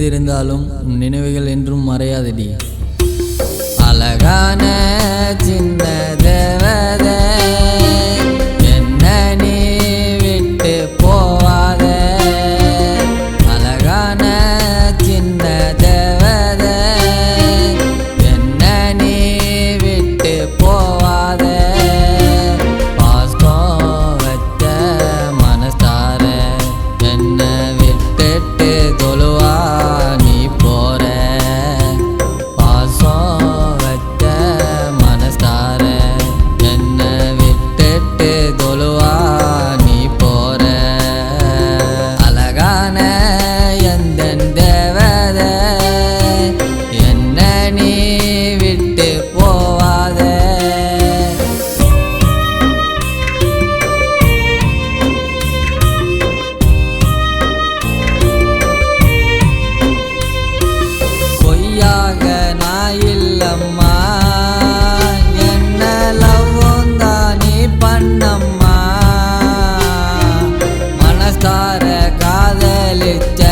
பிரிந்திருந்தாலும் உன் நினைவுகள் என்றும் மறையாதடி. அழகான சின்ன தேவதை என்ன நீ விட்டு போவாத. அழகான சின்ன தேவதை என்ன நீ விட்டு போவாத. பாஸ்கம் வச்ச மனசார என்ன விட்டுட்டு தொழுவா நீ போற. பாசம் வச்ச மனசார என்ன விட்டுட்டு தொழுவா நீ போற. அழகான எந்தன் தேவதை என்ன நீ விட்டு போவாத. பொய்யாக நான் இல்லம்மா, என்ன லவ்வும் தான் நீ பண்ணம்மா. மனசார காதலிச்ச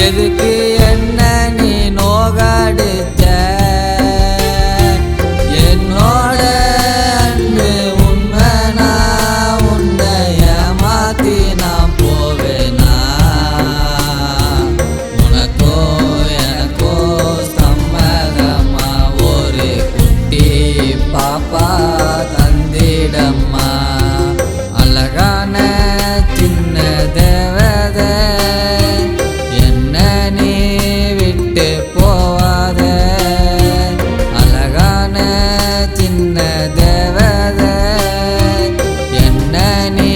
எதுக்கு என்ன நீ நோகடிச்ச. என்னோட அன்பு உண்மைனா உன்னை ஏமாத்தி நான் போவேனா. உனக்கோ எனக்கோ சம்மதமா ஒரு குட்டி பாப்பா தந்திடம்மா. அழகான சின்ன தேவதை என்ன நீ விட்டு போவாத. அழகான சின்ன தேவதை என்ன நீ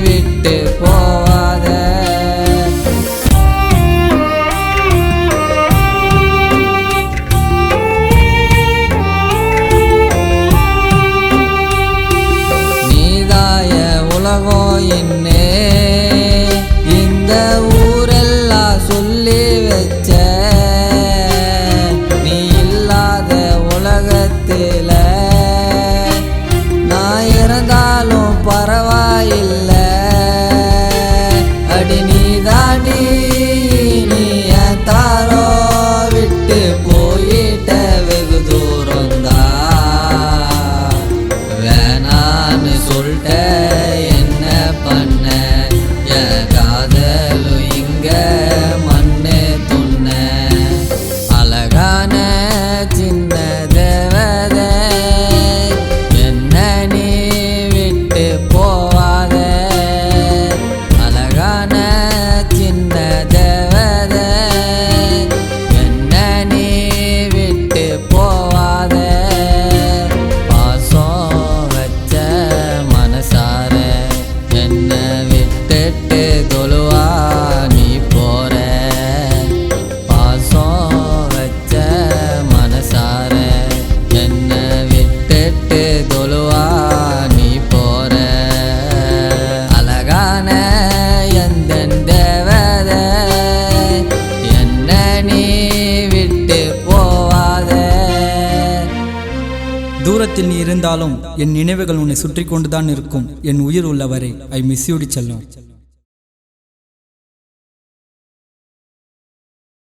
விட்டு போவாத. நீதாய உலகம் என்னே இந்த ஊரெல்லாம் சொல்லி வச்ச. நீ இல்லாத உலகத்தில நான் இறந்தாலும் பரவாயில்ல. அடி நீ தாண்டி நீ என் தாரோ விட்டு போயிட்ட வெகு தூரந்தா. வேணான்னு சொல்லிட்ட என்ன பண்ண. என் காதலும் இங்க மண்ணு துண்ண. அழகான சின்ன தேவதை என்ன நீ விட்டு போவாத. அழகான சின்ன தேவதை என்ன நீ விட்டு போவாத. பாசம் வச்ச மனசார என்ன விட்டுட்டு தொழுவா நீ போற. பாசம் வச்ச மனசார என்ன விட்டுட்டு தொழுவா நீ போற. அழகான எந்தன் தேவதை என்ன நீ விட்டு போவாத. தூரத்தில் நீ இருந்தாலும் என் நினைவுகள் உன்னை சுற்றி கொண்டுதான் இருக்கும். என் உயிர் உள்ளவரை ஐ மிஸ் யூ டி செல்லம்.